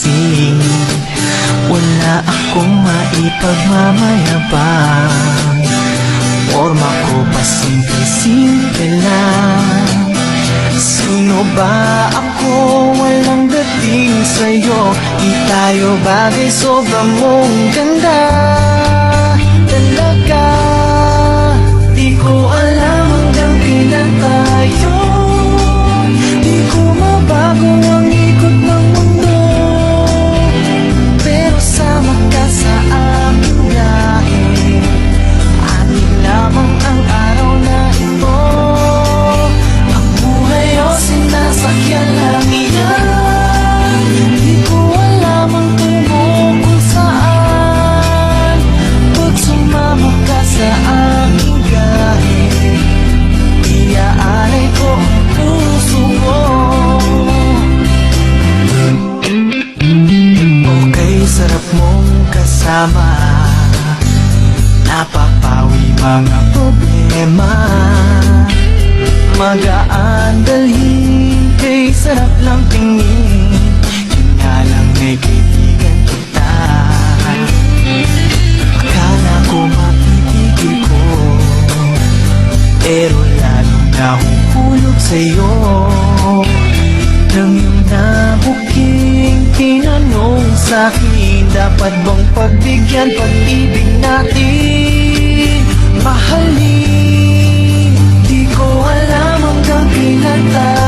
lasing. Wala akong maipagmamayabang, forma ko pa simple-simple lang. Sino ba ako? Walang dating sa'yo. Di tayo bagay, sobrang mong ganda talaga. Di ko alam hanggang kailan tayo. Di ko mabago ang ikot ng mundo, pero sama ka sa aking biyahe. Anin lamang ang araw na ito. Ang buhay o sinasakyan lang iyan. Di ko alam ang tungkol saan. Pag sumama ka sa aking biyahe, iaalay ko ang puso mo. Okay, sarap mong kasama, napapawi mga problema. Magaan dalhin, kay sarap lang tingin. Yun nga lang may kaibigan kita. Akala ko mapipigil ko, pero lalong nahuhulog sa'yo. Nang yung nabuking tinanong sa'kin, dapat bang pagbigyan pag-ibig natin? Mahalin, di ko alam hanggang kailan tayo.